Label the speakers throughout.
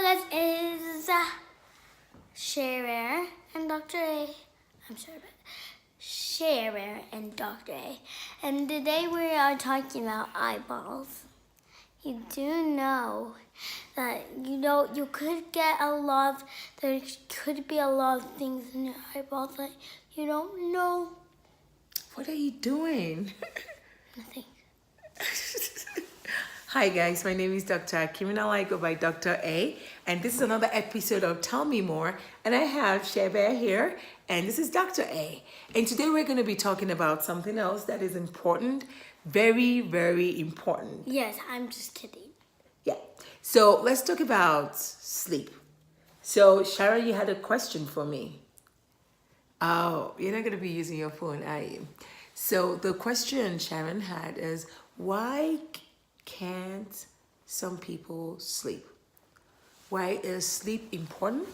Speaker 1: guys, it's Sharer and Dr. A. I'm sorry, but Sharer and Dr. A. And today we are talking about eyeballs. You do know that you could get there could be a lot of things in your eyeballs that you don't know.
Speaker 2: What are you doing?
Speaker 1: Nothing.
Speaker 2: Hi guys, my name is Dr. Akimina. I go by Dr. A, and this is another episode of Tell Me More. And I have Shebe here, and this is Dr. A. And today we're going to be talking about something else that is important, very, very important.
Speaker 1: Yes, I'm just kidding.
Speaker 2: Yeah. So let's talk about sleep. So Sharon, you had a question for me. Oh, you're not going to be using your phone, are you? So the question Sharon had is, why can't some people sleep? Why is sleep important?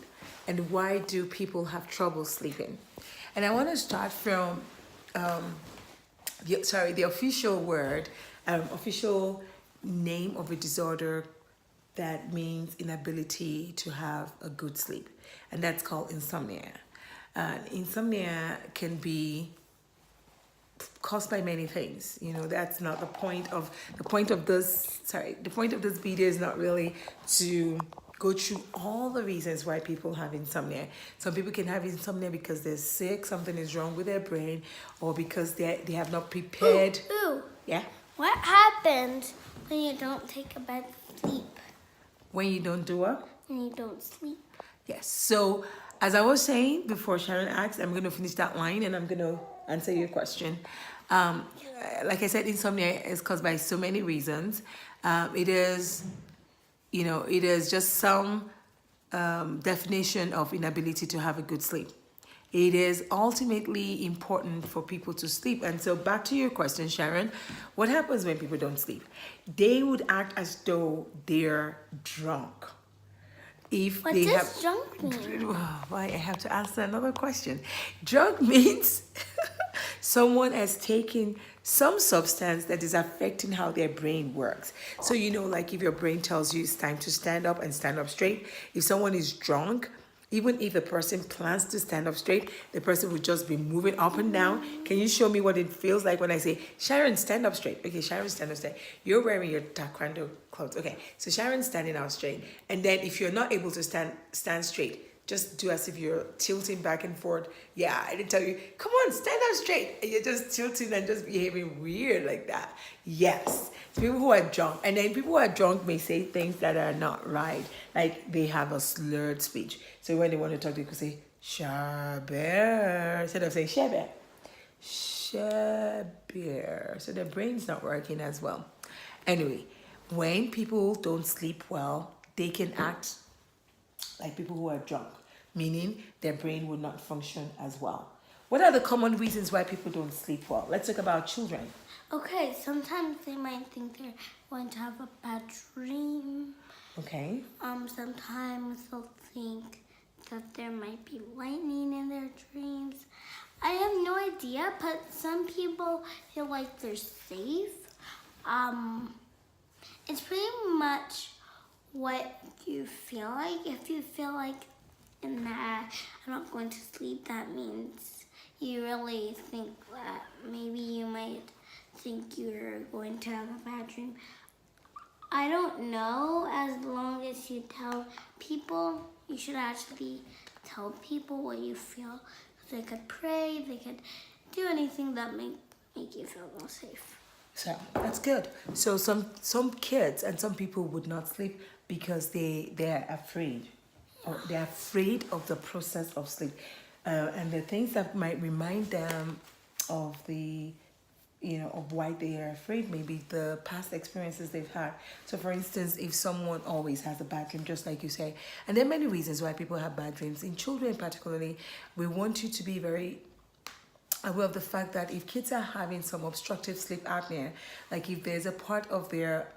Speaker 2: And why do people have trouble sleeping? And I want to start from the official word, official name of a disorder that means inability to have a good sleep. And that's called insomnia. Insomnia can be caused by many things. That's not the point of this video is not really to go through all the reasons why people have insomnia. Some people can have insomnia because they're sick, something is wrong with their brain, or because they have not prepared.
Speaker 1: Ooh.
Speaker 2: Yeah.
Speaker 1: What happens when you don't take a bad sleep?
Speaker 2: When you don't do what?
Speaker 1: When you don't sleep.
Speaker 2: Yes. So as I was saying before Sharon asked, I'm going to finish that line and I'm going to answer your question. Like I said, insomnia is caused by so many reasons. It is just some definition of inability to have a good sleep. It is ultimately important for people to sleep. And so back to your question, Sharon, what happens when people don't sleep? They would act as though they're drunk.
Speaker 1: What does drunk mean?
Speaker 2: Why I have to answer another question. Drunk means someone has taken some substance that is affecting how their brain works. So like if your brain tells you it's time to stand up and stand up straight, if someone is drunk, even if the person plans to stand up straight, the person would just be moving up and down. Can you show me what it feels like when I say, Sharon, stand up straight? Okay, Sharon, stand up straight. You're wearing your taekwondo clothes. Okay, so Sharon's standing out straight. And then if you're not able to stand straight, just do as if you're tilting back and forth. Yeah, I didn't tell you, come on, stand up straight. And you're just tilting and just behaving weird like that. Yes, it's people who are drunk. And then people who are drunk may say things that are not right. Like they have a slurred speech. So when they want to talk, they could say, Shaber, instead of saying Shebe. Shaber. So their brain's not working as well. Anyway, when people don't sleep well, they can act like people who are drunk, meaning their brain will not function as well. What are the common reasons why people don't sleep well? Let's talk about children.
Speaker 1: Okay, sometimes they might think they're going to have a bad dream.
Speaker 2: Okay.
Speaker 1: Sometimes they'll think that there might be lightning in their dreams. I have no idea, but some people feel like they're safe. It's pretty much what you feel like. If you feel like in that I'm not going to sleep, that means you really think that maybe you might think you're going to have a bad dream. I don't know, as long as you tell people, you should actually tell people what you feel. They could pray, they could do anything that make you feel more safe.
Speaker 2: So that's good. So some kids and some people would not sleep because they're afraid. Or they're afraid of the process of sleep. And the things that might remind them of of why they are afraid, maybe the past experiences they've had. So for instance, if someone always has a bad dream, just like you say, and there are many reasons why people have bad dreams. In children particularly, we want you to be very aware of the fact that if kids are having some obstructive sleep apnea, like if there's a part of their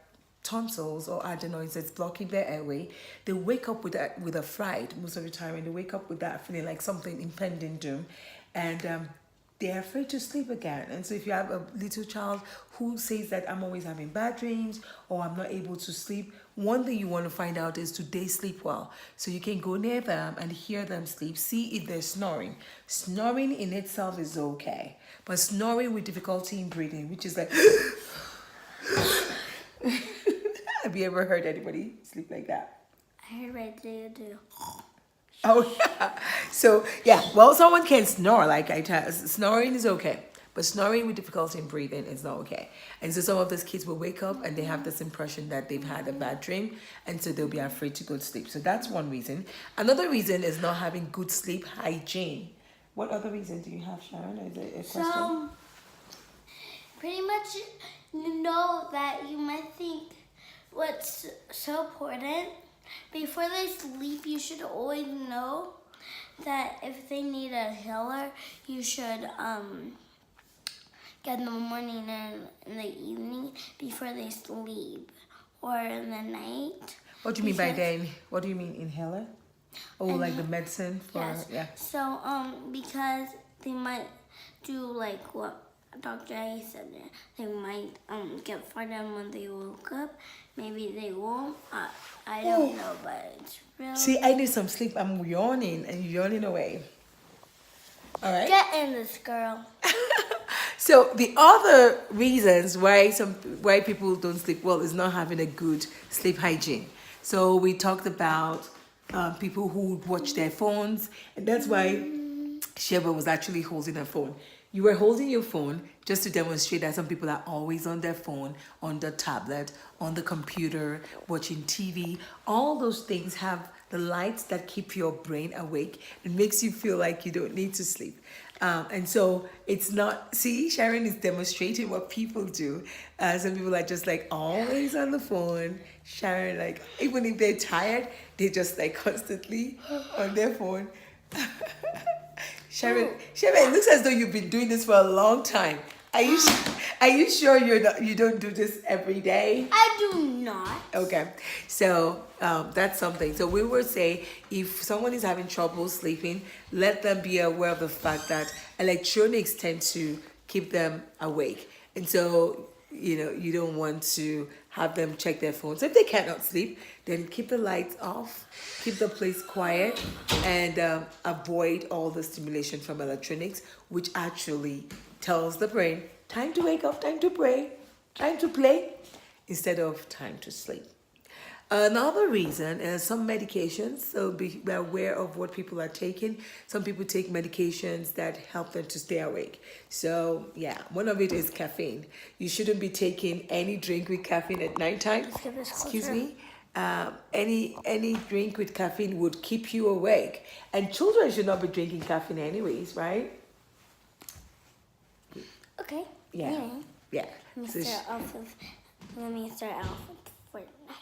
Speaker 2: tonsils or adenoids that's blocking their airway, they wake up with a fright most of the time, and they wake up with that feeling like something impending doom, and they're afraid to sleep again. And so if you have a little child who says that I'm always having bad dreams or I'm not able to sleep, one thing you want to find out is, do they sleep well? So you can go near them and hear them sleep, see if they're snoring. Snoring in itself is okay, but snoring with difficulty in breathing, which is like, have you ever heard anybody sleep like that?
Speaker 1: I heard right there do.
Speaker 2: Oh, yeah. So, yeah, well, someone can snore. Like, snoring is okay. But snoring with difficulty in breathing is not okay. And so some of those kids will wake up and they have this impression that they've had a bad dream. And so they'll be afraid to go to sleep. So that's one reason. Another reason is not having good sleep hygiene. What other reason do you have, Sharon? Is it a question?
Speaker 1: So, pretty much, you know that you might think what's so important. Before they sleep, you should always know that if they need a healer, you should get in the morning and in the evening before they sleep, or in the night.
Speaker 2: What do you mean by then? What do you mean inhaler? Oh, like the medicine for,
Speaker 1: Yes.
Speaker 2: yeah.
Speaker 1: So because they might do like what Dr. A said, they might get farted when they woke up. Maybe they won't. I don't know, but it's really.
Speaker 2: See, I need some sleep. I'm yawning and yawning away. All right.
Speaker 1: Get in this, girl.
Speaker 2: So the other reasons why people don't sleep well is not having a good sleep hygiene. So we talked about people who watch their phones, and that's why Sheba was actually holding her phone. You were holding your phone just to demonstrate that some people are always on their phone, on the tablet, on the computer, watching TV. All those things have the lights that keep your brain awake. It makes you feel like you don't need to sleep. And so it's not, see, Sharon is demonstrating what people do. Some people are just like always on the phone. Sharon, like, even if they're tired, they're just like constantly on their phone. Sharon, it looks as though you've been doing this for a long time. Are you sure you don't do this every day?
Speaker 1: I do not.
Speaker 2: Okay, so that's something. So we would say if someone is having trouble sleeping, let them be aware of the fact that electronics tend to keep them awake. And so, you don't want to have them check their phones. If they cannot sleep, then keep the lights off, keep the place quiet, and avoid all the stimulation from electronics, which actually tells the brain, time to wake up, time to pray, time to play, instead of time to sleep. Another reason is some medications, so be aware of what people are taking. Some people take medications that help them to stay awake. So yeah, one of it is caffeine. You shouldn't be taking any drink with caffeine at nighttime. Excuse me. Any drink with caffeine would keep you awake. And children should not be drinking caffeine anyways, right?
Speaker 1: Okay.
Speaker 2: Yeah. Yeah.
Speaker 1: Let me start off with Fortnite.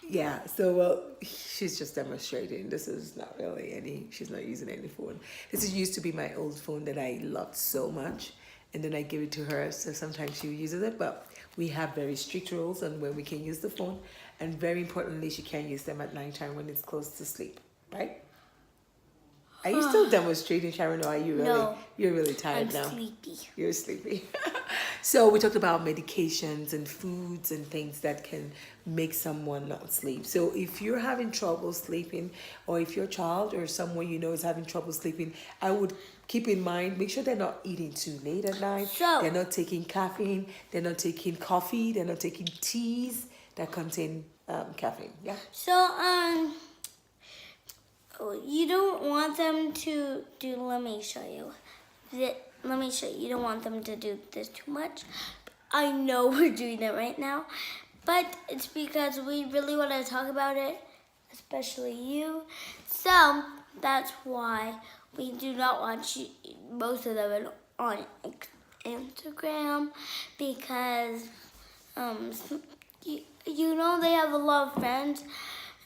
Speaker 2: Yeah, so well, she's just demonstrating. This is not really she's not using any phone. This used to be my old phone that I loved so much, and then I give it to her, so sometimes she uses it, but we have very strict rules on when we can use the phone, and very importantly, she can't use them at nighttime when it's close to sleep, right? Are you still demonstrating, Sharon, or are you really?
Speaker 1: No.
Speaker 2: You're really tired now.
Speaker 1: I'm sleepy.
Speaker 2: You're sleepy. So we talked about medications and foods and things that can make someone not sleep. So if you're having trouble sleeping, or if your child or someone you know is having trouble sleeping, I would keep in mind, make sure they're not eating too late at night.
Speaker 1: So-
Speaker 2: they're not taking caffeine. They're not taking coffee. They're not taking teas that contain caffeine. Yeah.
Speaker 1: So, you don't want them to do, let me show you. You don't want them to do this too much. I know we're doing it right now, but it's because we really want to talk about it, especially you. So, that's why we do not watch most of them on Instagram, because, they have a lot of friends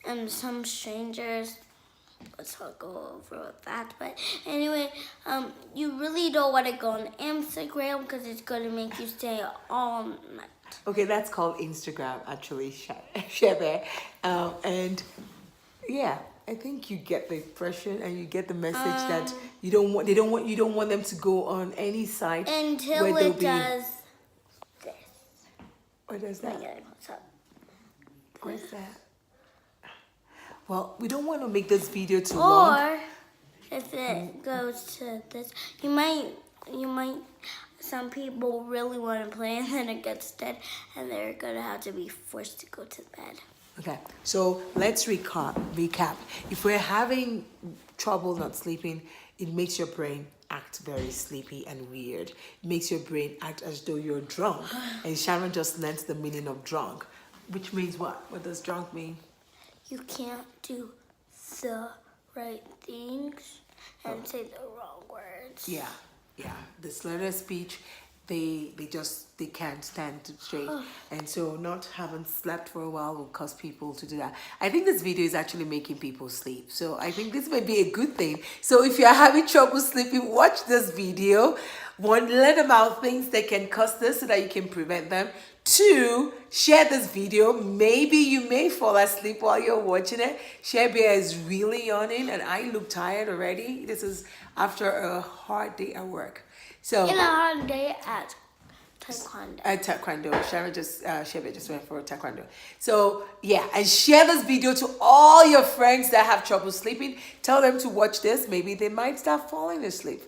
Speaker 1: and some strangers. Let's not go over with that. But anyway, you really don't want to go on Instagram because it's going to make you stay all night.
Speaker 2: Okay, that's called Instagram, actually, Shebe. And yeah, I think you get the impression and you get the message that you don't want them to go on any site
Speaker 1: Until
Speaker 2: where they'll
Speaker 1: it does this.
Speaker 2: What does that?
Speaker 1: What's up?
Speaker 2: What's that? Well, we don't want to make this video too long.
Speaker 1: Or if it goes to this, you might, some people really want to play and then it gets dead and they're going to have to be forced to go to bed.
Speaker 2: Okay, so let's recap. If we're having trouble not sleeping, it makes your brain act very sleepy and weird. It makes your brain act as though you're drunk. And Sharon just learned the meaning of drunk, which means what? What does drunk mean?
Speaker 1: You can't do the right things and say the wrong words.
Speaker 2: Yeah. The slurred speech, they can't stand straight, and so not having slept for a while will cause people to do that. I think this video is actually making people sleep, so I think this may be a good thing. So if you're having trouble sleeping, watch this video. One, learn about things that can cause this so that you can prevent them. Two, share this video. Maybe you may fall asleep while you're watching it. Shebia is really yawning and I look tired already. This is after a hard day at work. So
Speaker 1: In a hard day at Taekwondo.
Speaker 2: at Taekwondo. Shebia just went for Taekwondo. So yeah, and share this video to all your friends that have trouble sleeping. Tell them to watch this. Maybe they might start falling asleep.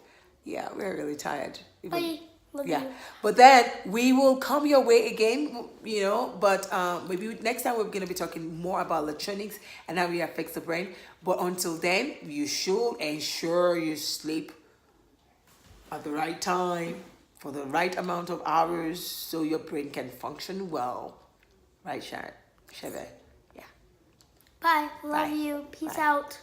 Speaker 2: Yeah, we're really tired.
Speaker 1: Bye. Love
Speaker 2: Yeah,
Speaker 1: you.
Speaker 2: but then we will come your way again, you know, but maybe next time we're going to be talking more about electronics and how it affects the brain. But until then, you should ensure you sleep at the right time for the right amount of hours so your brain can function well. Right, Sharon? Sheve? Yeah.
Speaker 1: Bye. Love
Speaker 2: Bye.
Speaker 1: you. Peace
Speaker 2: Bye.
Speaker 1: out.